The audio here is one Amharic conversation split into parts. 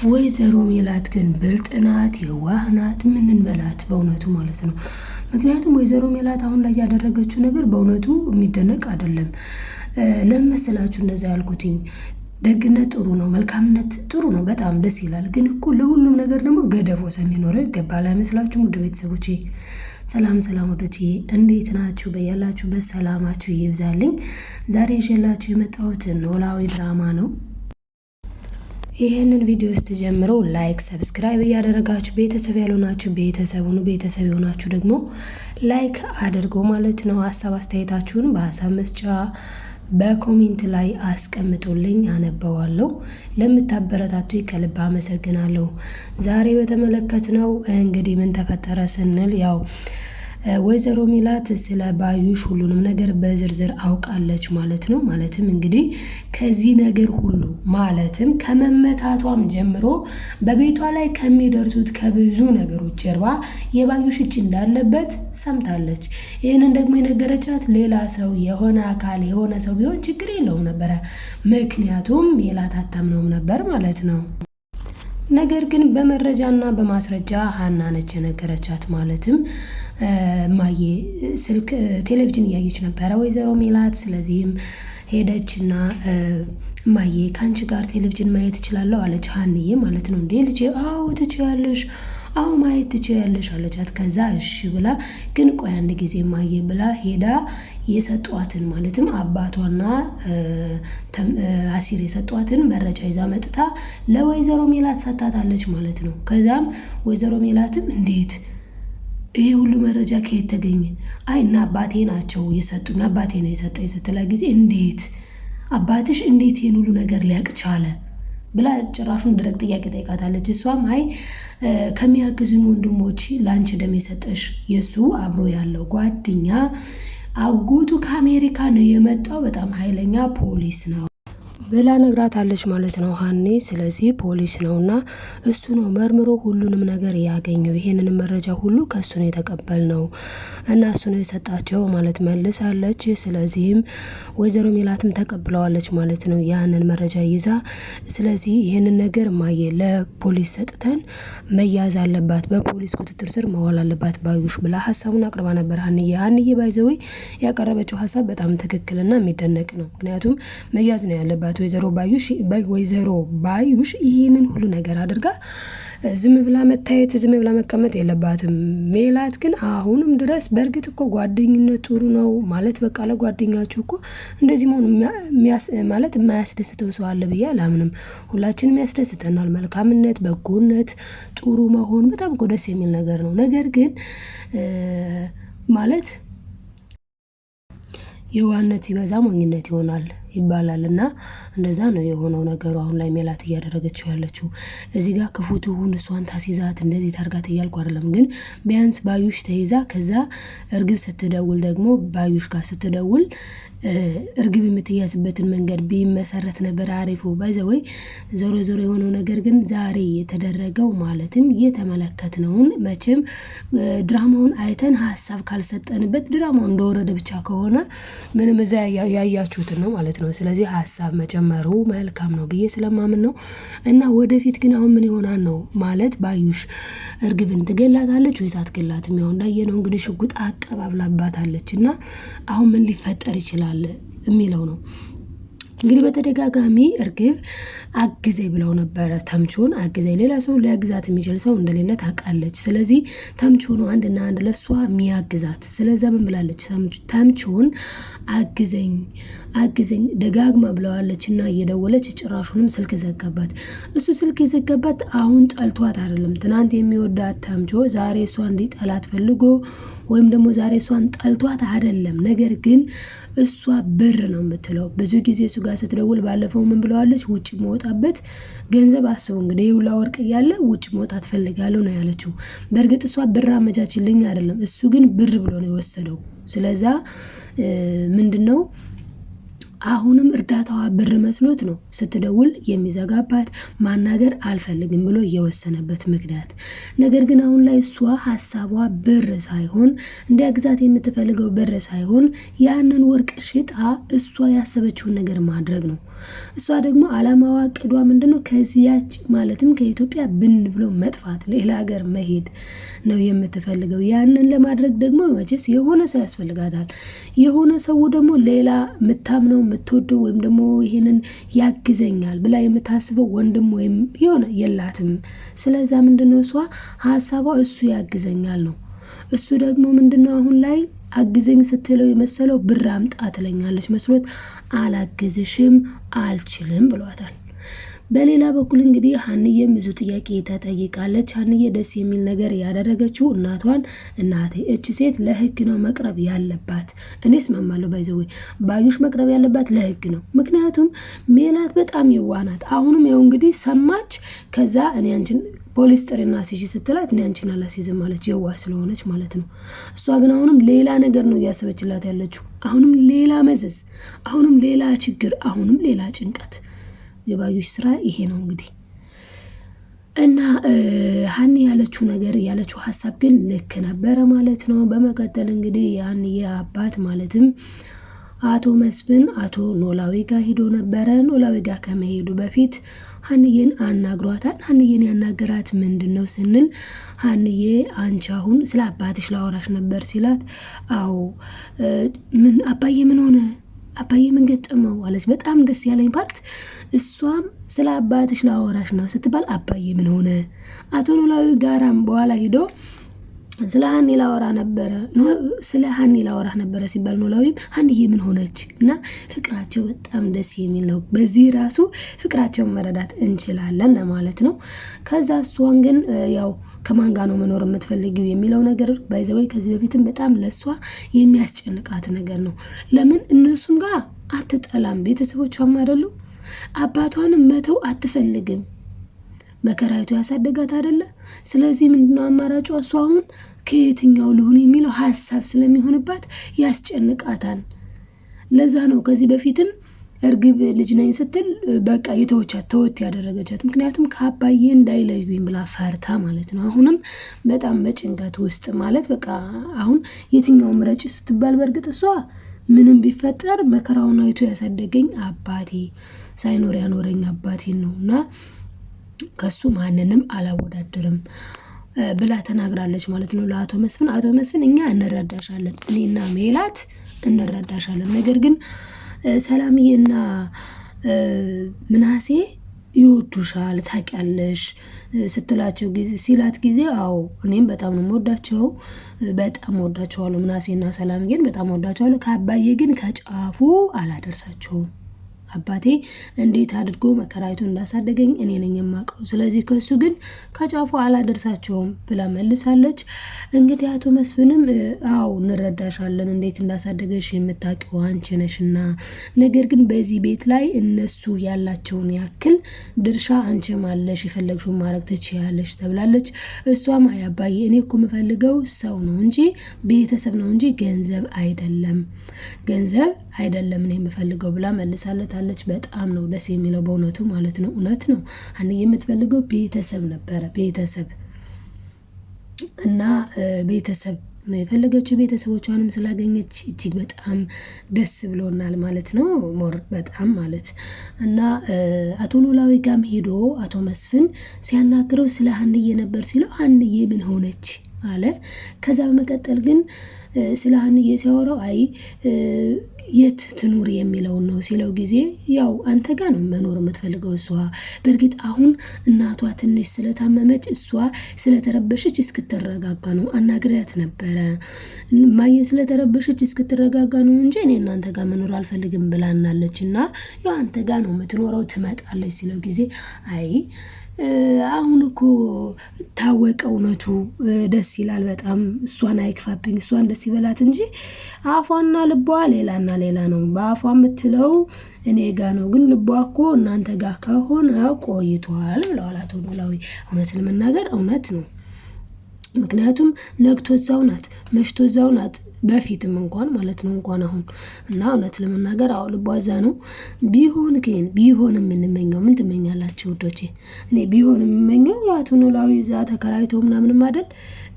ወይዘሮ ሜላት ግን ብልጥ ናት፣ የዋህ ናት። ምን እንበላት በእውነቱ ማለት ነው። ምክንያቱም ወይዘሮ ሜላት አሁን ላይ ያደረገችው ነገር በእውነቱ የሚደነቅ አይደለም። ለምን መሰላችሁ እንደዛ ያልኩትኝ? ደግነት ጥሩ ነው፣ መልካምነት ጥሩ ነው፣ በጣም ደስ ይላል። ግን እኮ ለሁሉም ነገር ደግሞ ገደብ ወሰን ሊኖረው ይገባል። አይመስላችሁም? ውድ ቤተሰቦቼ ሰላም ሰላም ወዶቼ እንዴት ናችሁ? በያላችሁበት ሰላማችሁ ይብዛልኝ። ዛሬ ይዤላችሁ የመጣሁት ኖላዊ ድራማ ነው። ይህንን ቪዲዮ ስትጀምሩ ላይክ፣ ሰብስክራይብ እያደረጋችሁ ቤተሰብ ያልሆናችሁ ቤተሰብ ሁኑ። ቤተሰብ የሆናችሁ ደግሞ ላይክ አድርጎ ማለት ነው። ሀሳብ አስተያየታችሁን በሀሳብ መስጫ በኮሜንት ላይ አስቀምጡልኝ፣ አነበዋለሁ። ለምታበረታቱ ከልብ አመሰግናለሁ። ዛሬ በተመለከትነው እንግዲህ ምን ተፈጠረ ስንል ያው ወይዘሮ ሜላት ስለ ባዩሽ ሁሉንም ነገር በዝርዝር አውቃለች ማለት ነው። ማለትም እንግዲህ ከዚህ ነገር ሁሉ ማለትም ከመመታቷም ጀምሮ በቤቷ ላይ ከሚደርሱት ከብዙ ነገሮች ጀርባ የባዩሽ እጅ እንዳለበት ሰምታለች። ይህንን ደግሞ የነገረቻት ሌላ ሰው የሆነ አካል የሆነ ሰው ቢሆን ችግር የለውም ነበረ። ምክንያቱም ሜላት አታምነውም ነበር ማለት ነው። ነገር ግን በመረጃና በማስረጃ ሀና ነች የነገረቻት። ማለትም ማዬ ስልክ ቴሌቪዥን እያየች ነበረ ወይዘሮ ሜላት። ስለዚህም ሄደችና ማዬ ከአንቺ ጋር ቴሌቪዥን ማየት እችላለሁ አለች ሀንዬ ማለት ነው። እንዴ ልጄ? አዎ ትችያለሽ፣ አዎ ማየት ትችያለሽ አለቻት። ከዛ እሺ ብላ ግን ቆይ አንድ ጊዜ ማየ ብላ ሄዳ የሰጧትን ማለትም አባቷና አሲር የሰጧትን መረጃ ይዛ መጥታ ለወይዘሮ ሜላት ሰጣታለች ማለት ነው። ከዛም ወይዘሮ ሜላትም እንዴት ይሄ ሁሉ መረጃ ከየት ተገኘ? አይ እና አባቴ ናቸው የሰጡኝ፣ አባቴ ነው የሰጠኝ ስትላ ጊዜ እንዴት አባትሽ እንዴት ይሄን ሁሉ ነገር ሊያውቅ ቻለ ብላ ጭራሹን ደረቅ ጥያቄ ጠይቃታለች። እሷም አይ ከሚያግዙኝ ወንድሞች ለአንቺ ደም የሰጠሽ የሱ አብሮ ያለው ጓደኛ አጎቱ ከአሜሪካ ነው የመጣው፣ በጣም ኃይለኛ ፖሊስ ነው ብላ ነግራታለች ማለት ነው ሀኔ። ስለዚህ ፖሊስ ነውና እሱ ነው መርምሮ ሁሉንም ነገር ያገኘው። ይሄንን መረጃ ሁሉ ከእሱ ነው የተቀበልነው እና እሱ ነው የሰጣቸው ማለት መልሳለች። ስለዚህም ወይዘሮ ሜላትም ተቀብለዋለች ማለት ነው ያንን መረጃ ይዛ። ስለዚህ ይህንን ነገር ማየ ለፖሊስ ሰጥተን መያዝ አለባት፣ በፖሊስ ቁጥጥር ስር መዋል አለባት ባዩሽ ብላ ሀሳቡን አቅርባ ነበር ሀንዬ። ሀንዬ ባይዘዌ ያቀረበችው ሀሳብ በጣም ትክክልና የሚደነቅ ነው። ምክንያቱም መያዝ ነው ያለባት ወይዘሮ ባዩሽ ይህንን ሁሉ ነገር አድርጋ ዝም ብላ መታየት ዝም ብላ መቀመጥ የለባትም። ሜላት ግን አሁንም ድረስ በእርግጥ እኮ ጓደኝነት ጥሩ ነው ማለት በቃ ለጓደኛችሁ እኮ እንደዚህ መሆን ማለት የማያስደስተው ሰው አለ ብዬ አላምንም። ሁላችንም ያስደስተናል። መልካምነት፣ በጎነት፣ ጥሩ መሆን በጣም እኮ ደስ የሚል ነገር ነው። ነገር ግን ማለት የዋህነት ሲበዛ ሞኝነት ይሆናል ይባላል እና እንደዛ ነው የሆነው ነገሩ። አሁን ላይ ሜላት እያደረገችው ያለችው እዚህ ጋር ክፉ ትሁን እሷን ታሲዛት እንደዚህ ታርጋት እያልኩ አይደለም። ግን ቢያንስ ባዩሽ ተይዛ ከዛ እርግብ ስትደውል ደግሞ ባዩሽ ጋር ስትደውል እርግብ የምትያዝበትን መንገድ ቢመሰረት ነበር አሪፉ። ባይዘወይ ዞሮ ዞሮ የሆነው ነገር ግን ዛሬ የተደረገው ማለትም የተመለከትነውን መቼም ድራማውን አይተን ሀሳብ ካልሰጠንበት ድራማውን እንደወረደ ብቻ ከሆነ ምንም እዛ ያያችሁትን ነው ማለት ነው። ስለዚህ ሀሳብ መጨመሩ መልካም ነው ብዬ ስለማምን ነው። እና ወደፊት ግን አሁን ምን ይሆናል ነው ማለት ባዩሽ እርግብን ትገላታለች ወይስ አትገላትም? ያው እንዳየነው እንግዲህ ሽጉጥ አቀባብላባታለች እና አሁን ምን ሊፈጠር ይችላል የሚለው ነው። እንግዲህ በተደጋጋሚ እርግብ አግዘኝ ብለው ነበረ ተምቹን አግዘኝ። ሌላ ሰው ሊያግዛት የሚችል ሰው እንደሌለ ታውቃለች። ስለዚህ ተምቹ ነው አንድና አንድ ለሷ የሚያግዛት። ስለዛ ምን ብላለች? ተምቹን አግዘኝ ደጋግማ ብለዋለች እና እየደወለች ጭራሹንም ስልክ ዘጋባት። እሱ ስልክ የዘጋባት አሁን ጠልቷት አይደለም። ትናንት የሚወዳት ተምቹ ዛሬ እሷ እንዲጠላት ፈልጎ ወይም ደግሞ ዛሬ እሷን ጠልቷት አይደለም። ነገር ግን እሷ ብር ነው የምትለው። ብዙ ጊዜ እሱ ጋር ስትደውል ባለፈው ምን ብለዋለች? ውጭ መውጣበት ገንዘብ አስቡ እንግዲህ የሁላ ወርቅ እያለ ውጭ መውጣት ፈልጋለሁ ነው ያለችው። በእርግጥ እሷ ብር አመቻችልኝ አይደለም፣ እሱ ግን ብር ብሎ ነው የወሰደው። ስለዛ ምንድነው አሁንም እርዳታዋ ብር መስሎት ነው ስትደውል የሚዘጋባት ማናገር አልፈልግም ብሎ እየወሰነበት ምክንያት። ነገር ግን አሁን ላይ እሷ ሀሳቧ ብር ሳይሆን እንዲያግዛት የምትፈልገው ብር ሳይሆን ያንን ወርቅ ሽጣ እሷ ያሰበችውን ነገር ማድረግ ነው። እሷ ደግሞ አላማዋ ቅዷ ምንድነው? ከዚያች ማለትም ከኢትዮጵያ ብን ብሎ መጥፋት፣ ሌላ ሀገር መሄድ ነው የምትፈልገው። ያንን ለማድረግ ደግሞ መቼስ የሆነ ሰው ያስፈልጋታል። የሆነ ሰው ደግሞ ሌላ የምታምነው የምትወደው ወይም ደግሞ ይሄንን ያግዘኛል ብላ የምታስበው ወንድም ወይም የሆነ የላትም። ስለዛ ምንድነው እሷ ሀሳቧ እሱ ያግዘኛል ነው። እሱ ደግሞ ምንድነው አሁን ላይ አግዘኝ ስትለው የመሰለው ብር አምጣ ትለኛለች መስሎት አላግዝሽም አልችልም ብሏታል። በሌላ በኩል እንግዲህ ሀንዬም ብዙ ጥያቄ ተጠይቃለች። ሀንዬ ደስ የሚል ነገር ያደረገችው እናቷን እናቴ እች ሴት ለህግ ነው መቅረብ ያለባት። እኔ እስማማለሁ። ባይዘዌ ባዩሽ መቅረብ ያለባት ለህግ ነው። ምክንያቱም ሜላት በጣም የዋናት። አሁንም ያው እንግዲህ ሰማች። ከዛ እኔ አንቺን ፖሊስ ጥሪና ሲጂ ስትላት እኔ አንቺን አላሲዝም ማለች፣ የዋ ስለሆነች ማለት ነው። እሷ ግን አሁንም ሌላ ነገር ነው እያሰበችላት ያለችው። አሁንም ሌላ መዘዝ፣ አሁንም ሌላ ችግር፣ አሁንም ሌላ ጭንቀት። የባዩሽ ስራ ይሄ ነው እንግዲህ። እና ሀኒ ያለችው ነገር ያለችው ሀሳብ ግን ልክ ነበረ ማለት ነው። በመቀጠል እንግዲህ የሀኒዬ አባት ማለትም አቶ መስፍን አቶ ኖላዊ ጋር ሂዶ ነበረ። ኖላዊ ጋር ከመሄዱ በፊት ሀንዬን አናግሯታል። ሀንዬን ያናገራት ምንድን ነው ስንል ሀንዬ አንቺ አሁን ስለ አባትሽ ላወራሽ ነበር ሲላት፣ አዎ ምን አባዬ ምን ሆነ አባዬ ምን ገጠመው አለች። በጣም ደስ ያለኝ ፓርት እሷም ስለ አባትሽ ላወራሽ ነው ስትባል አባዬ ምን ሆነ። አቶ ኖላዊ ጋራም በኋላ ሂዶ ስለ ሀኒ ላወራ ነበረ ስለ ሀኒ ላወራ ነበረ ሲባል ኖላዊም ሀኒዬ ምን ሆነች እና ፍቅራቸው በጣም ደስ የሚል ነው። በዚህ ራሱ ፍቅራቸውን መረዳት እንችላለን ማለት ነው። ከዛ እሷን ግን ያው ከማን ጋር ነው መኖር የምትፈልጊው የሚለው ነገር ባይዘወይ ከዚህ በፊትም በጣም ለሷ የሚያስጨንቃት ነገር ነው። ለምን እነሱም ጋር አትጠላም፣ ቤተሰቦቿም አይደሉ። አባቷንም መተው አትፈልግም። መከራይቱ ያሳደጋት አይደለ። ስለዚህ ምንድነው አማራጯ? እሷ አሁን ከየትኛው ልሁን የሚለው ሀሳብ ስለሚሆንባት ያስጨንቃታል። ለዛ ነው ከዚህ በፊትም እርግብ ልጅ ነኝ ስትል በቃ የተወቻት ተወት ያደረገቻት። ምክንያቱም ከአባዬ እንዳይለዩኝ ብላ ፈርታ ማለት ነው። አሁንም በጣም በጭንቀት ውስጥ ማለት በቃ አሁን የትኛው ምረጭ ስትባል በእርግጥ እሷ ምንም ቢፈጠር መከራውን አይቶ ያሳደገኝ አባቴ ሳይኖር ያኖረኝ አባቴን ነው እና ከሱ ማንንም አላወዳደርም ብላ ተናግራለች ማለት ነው ለአቶ መስፍን። አቶ መስፍን እኛ እንረዳሻለን፣ እኔና ሜላት እንረዳሻለን፣ ነገር ግን ሰላምዬና ምናሴ ይወዱሻል ታውቂያለሽ ስትላቸው ጊዜ ሲላት ጊዜ አዎ እኔም በጣም ነው የምወዳቸው፣ በጣም ወዳቸዋለሁ። ምናሴና ሰላምዬን በጣም ወዳቸዋለሁ። ከአባዬ ግን ከጫፉ አላደርሳቸውም። አባቴ እንዴት አድርጎ መከራይቱ እንዳሳደገኝ እኔ ነኝ የማውቀው። ስለዚህ ከሱ ግን ከጫፉ አላደርሳቸውም ብላ መልሳለች። እንግዲህ አቶ መስፍንም አዎ እንረዳሻለን፣ እንዴት እንዳሳደገሽ የምታውቂው አንቺ ነሽና፣ ነገር ግን በዚህ ቤት ላይ እነሱ ያላቸውን ያክል ድርሻ አንቺም አለሽ፣ የፈለግሽውን ማድረግ ትችያለሽ ተብላለች። እሷም አይ አባዬ እኔ እኮ የምፈልገው ሰው ነው እንጂ ቤተሰብ ነው እንጂ ገንዘብ አይደለም፣ ገንዘብ አይደለም እኔ የምፈልገው ብላ መልሳለታለች። በጣም ነው ደስ የሚለው በእውነቱ ማለት ነው። እውነት ነው። ሀንዬ የምትፈልገው ቤተሰብ ነበረ፣ ቤተሰብ እና ቤተሰብ ነው የፈለገችው። ቤተሰቦቿንም ስላገኘች እጅግ በጣም ደስ ብሎናል ማለት ነው። ሞር በጣም ማለት እና አቶ ኖላዊ ጋም ሄዶ አቶ መስፍን ሲያናግረው ስለ ሀንዬ ነበር ሲለው ሀንዬ ምን ሆነች አለ። ከዛ በመቀጠል ግን ስለ ሀንዬ ሲያወራው አይ የት ትኑር የሚለውን ነው ሲለው ጊዜ ያው አንተ ጋር ነው መኖር የምትፈልገው እሷ። በእርግጥ አሁን እናቷ ትንሽ ስለታመመች እሷ ስለተረበሸች እስክትረጋጋ ነው አናግሪያት ነበረ። ማየ ስለተረበሸች እስክትረጋጋ ነው እንጂ እኔ እናንተ ጋር መኖር አልፈልግም ብላናለች እና ያው አንተ ጋር ነው የምትኖረው ትመጣለች ሲለው ጊዜ አይ አሁን እኮ ታወቀ እውነቱ፣ ደስ ይላል በጣም። እሷን አይክፋብኝ፣ እሷን ደስ ይበላት እንጂ አፏና ልቧ ሌላና ሌላ ነው። በአፏ የምትለው እኔ ጋ ነው፣ ግን ልቧ እኮ እናንተ ጋር ከሆነ ቆይቷል ብለዋል አቶ ኖላዊ። እውነት ለመናገር እውነት ነው። ምክንያቱም ነግቶ እዛው ናት፣ መሽቶ እዛው ናት። በፊትም እንኳን ማለት ነው እንኳን አሁን እና እውነት ለመናገር አዎ ልቧ እዛ ነው። ቢሆን የምንመኘው ምን ትመኛላችሁ ውዶቼ? እኔ ቢሆን የምመኘው የአቶ ኖላዊ እዛ ተከራይተው ምናምንም አይደል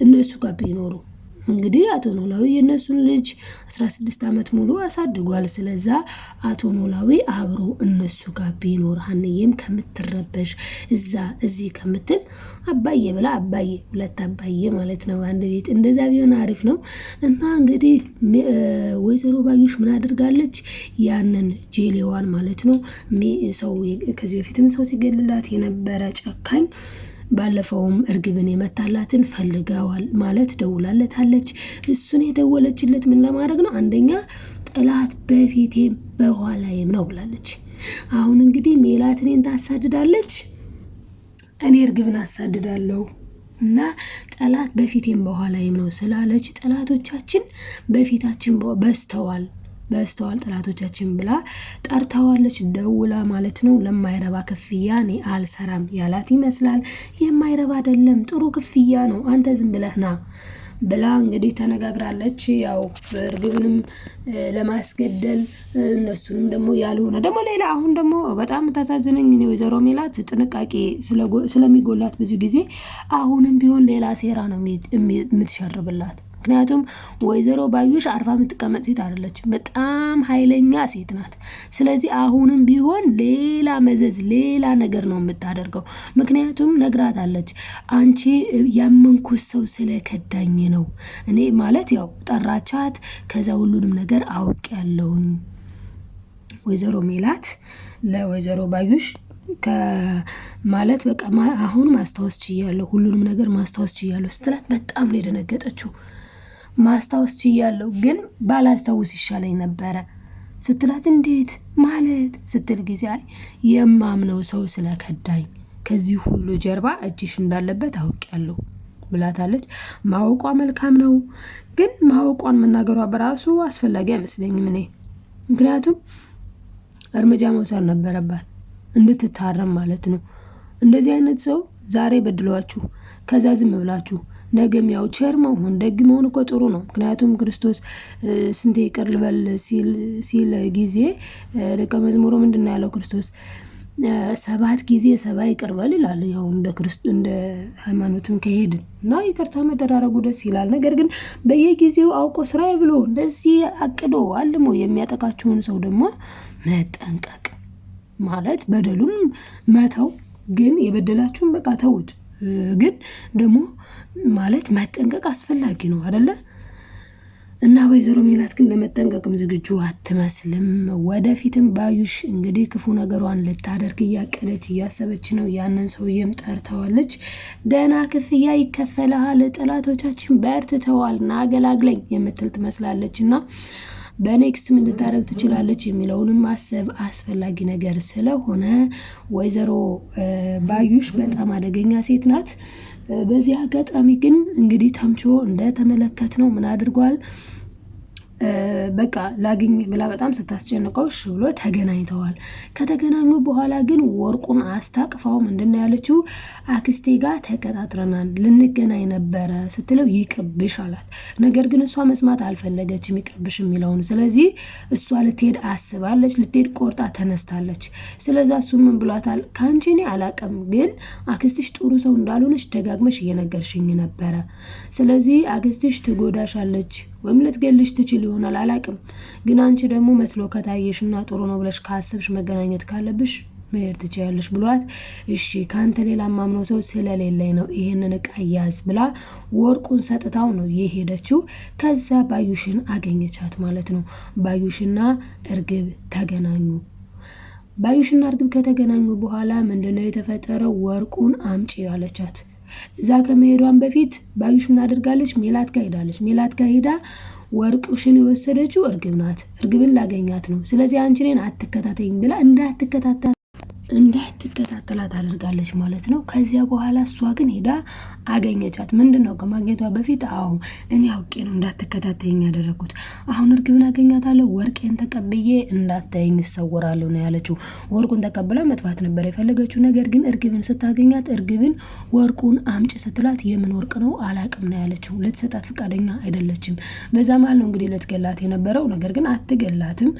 እነሱ ጋር ቢኖሩ። እንግዲህ አቶ ኖላዊ የእነሱን ልጅ 16 ዓመት ሙሉ አሳድጓል። ስለዛ አቶ ኖላዊ አብሮ እነሱ ጋር ቢኖር ሀንዬም ከምትረበሽ እዛ እዚህ ከምትል አባዬ ብላ አባዬ 2 አባዬ ማለት ነው አንድ ቤት እንደዛ ቢሆን አሪፍ ነው። እና እንግዲህ ወይዘሮ ባዩሽ ምን አድርጋለች? ያንን ጄሌዋን ማለት ነው ሰው ከዚህ በፊትም ሰው ሲገልላት የነበረ ጨካኝ ባለፈውም እርግብን የመታላትን ፈልገዋል ማለት ደውላለታለች። እሱን የደወለችለት ምን ለማድረግ ነው? አንደኛ ጠላት በፊቴም በኋላዬም ነው ብላለች። አሁን እንግዲህ ሜላት እኔን ታሳድዳለች፣ እኔ እርግብን አሳድዳለሁ እና ጠላት በፊቴም በኋላዬም ነው ስላለች ጠላቶቻችን በፊታችን በስተዋል ጠላቶቻችን ብላ ጠርታዋለች ደውላ ማለት ነው። ለማይረባ ክፍያ እኔ አልሰራም ያላት ይመስላል። የማይረባ አይደለም ጥሩ ክፍያ ነው፣ አንተ ዝም ብለህ ና ብላ እንግዲህ ተነጋግራለች። ያው እርግብንም ለማስገደል እነሱንም ደግሞ ያልሆነ ደግሞ ሌላ አሁን ደግሞ በጣም ታሳዝነኝ ወይዘሮ ሜላት ጥንቃቄ ስለሚጎላት ብዙ ጊዜ አሁንም ቢሆን ሌላ ሴራ ነው የምትሸርብላት። ምክንያቱም ወይዘሮ ባዩሽ አርፋ የምትቀመጥ ሴት አይደለች፣ በጣም ኃይለኛ ሴት ናት። ስለዚህ አሁንም ቢሆን ሌላ መዘዝ ሌላ ነገር ነው የምታደርገው። ምክንያቱም ነግራታለች፣ አንቺ ያመንኩት ሰው ስለከዳኝ ነው እኔ ማለት ያው ጠራቻት። ከዛ ሁሉንም ነገር አውቄያለሁኝ ወይዘሮ ሜላት ለወይዘሮ ባዩሽ ማለት በቃ አሁን ማስታወስ ችያለሁ፣ ሁሉንም ነገር ማስታወስ ችያለሁ ስትላት በጣም ነው የደነገጠችው። ማስታወስ ችያለሁ ግን ባላስታውስ ይሻለኝ ነበረ ስትላት እንዴት ማለት ስትል ጊዜ የማምነው ሰው ስለከዳኝ ከዚህ ሁሉ ጀርባ እጅሽ እንዳለበት አውቄያለሁ ብላታለች። ማወቋ መልካም ነው፣ ግን ማወቋን መናገሯ በራሱ አስፈላጊ አይመስለኝም እኔ። ምክንያቱም እርምጃ መውሰድ ነበረባት እንድትታረም ማለት ነው። እንደዚህ አይነት ሰው ዛሬ በድሏችሁ ከዛ ዝም ብላችሁ ነገም ያው ቸር መሆን ደግ መሆን እኮ ጥሩ ነው። ምክንያቱም ክርስቶስ ስንቴ ይቅር ልበል ሲል ጊዜ ደቀ መዝሙሩ ምንድን ነው ያለው? ክርስቶስ 7 ጊዜ 70 ይቅር በል ይላል። ያው እንደ ሃይማኖትም ከሄድን እና ይቅርታ መደራረጉ ደስ ይላል። ነገር ግን በየጊዜው አውቆ ስራዬ ብሎ እንደዚህ አቅዶ አልሞ የሚያጠቃችሁን ሰው ደግሞ መጠንቀቅ ማለት በደሉን መተው፣ ግን የበደላችሁን በቃ ተውት። ግን ደግሞ ማለት መጠንቀቅ አስፈላጊ ነው አይደለ? እና ወይዘሮ ሜላት ግን ለመጠንቀቅም ዝግጁ አትመስልም። ወደፊትም ባዩሽ እንግዲህ ክፉ ነገሯን ልታደርግ እያቀደች እያሰበች ነው። ያንን ሰውዬም ጠርተዋለች። ደህና ክፍያ ይከፈልሃል፣ ጠላቶቻችን በርትተዋል፣ ና አገላግለኝ የምትል ትመስላለች። እና በኔክስት ምን ልታደርግ ትችላለች የሚለውንም ማሰብ አስፈላጊ ነገር ስለሆነ ወይዘሮ ባዩሽ በጣም አደገኛ ሴት ናት። በዚህ አጋጣሚ ግን እንግዲህ ተምቾ እንደተመለከት ነው ምን አድርጓል? በቃ ላግኝ ብላ በጣም ስታስጨንቀው እሺ ብሎ ተገናኝተዋል። ከተገናኙ በኋላ ግን ወርቁን አስታቅፋው ምንድነው ያለችው? አክስቴ ጋር ተቀጣጥረናል ልንገናኝ ነበረ ስትለው ይቅርብሽ አላት። ነገር ግን እሷ መስማት አልፈለገችም ይቅርብሽ የሚለውን። ስለዚህ እሷ ልትሄድ አስባለች፣ ልትሄድ ቆርጣ ተነስታለች። ስለዛ እሱ ምን ብሏታል? ከአንቺ እኔ አላቅም፣ ግን አክስትሽ ጥሩ ሰው እንዳልሆነች ደጋግመሽ እየነገርሽኝ ነበረ። ስለዚህ አክስትሽ ትጎዳሻለች ወይም ልትገልሽ ትችል ይሆናል አላቅም፣ ግን አንቺ ደግሞ መስሎ ከታየሽና ጥሩ ነው ብለሽ ካሰብሽ መገናኘት ካለብሽ መሄድ ትችያለሽ ብሏት፣ እሺ ካንተ ሌላ ማምነው ሰው ስለሌለኝ ነው ይሄንን ዕቃ ያዝ ብላ ወርቁን ሰጥታው ነው የሄደችው። ከዛ ባዩሽን አገኘቻት ማለት ነው። ባዩሽና እርግብ ተገናኙ። ባዩሽና እርግብ ከተገናኙ በኋላ ምንድነው የተፈጠረው? ወርቁን አምጪ አለቻት። እዛ ከመሄዷን በፊት ባዩሽ ምን አድርጋለች? ሜላት ጋር ሄዳለች። ሜላት ጋር ሄዳ ወርቅሽን የወሰደችው እርግብ ናት፣ እርግብን ላገኛት ነው፣ ስለዚህ አንቺ እኔን አትከታተኝ ብላ እንዳትከታተል እንዳትከታተላት አድርጋለች ማለት ነው። ከዚያ በኋላ እሷ ግን ሄዳ አገኘቻት። ምንድን ነው ከማግኘቷ በፊት አዎ እኔ አውቄ ነው እንዳትከታተይኝ ያደረኩት። አሁን እርግብን አገኛታለሁ፣ ወርቄን ተቀብዬ እንዳታየኝ እሰወራለሁ ነው ያለችው። ወርቁን ተቀብላ መጥፋት ነበር የፈለገችው። ነገር ግን እርግብን ስታገኛት እርግብን ወርቁን አምጭ ስትላት የምን ወርቅ ነው አላቅም ነው ያለችው። ልትሰጣት ፈቃደኛ አይደለችም። በዛ መሀል ነው እንግዲህ ልትገላት የነበረው። ነገር ግን አትገላትም፣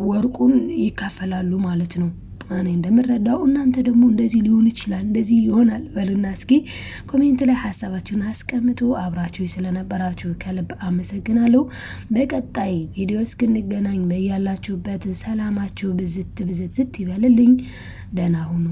ወርቁን ይካፈላሉ ማለት ነው። እኔ እንደምረዳው እናንተ ደግሞ እንደዚህ ሊሆን ይችላል እንደዚህ ይሆናል በሉና እስኪ ኮሜንት ላይ ሀሳባችሁን አስቀምጡ። አብራችሁ ስለነበራችሁ ከልብ አመሰግናለሁ። በቀጣይ ቪዲዮ እስክንገናኝ በያላችሁበት ሰላማችሁ ብዝት ይበልልኝ። ደህና ሁኑ።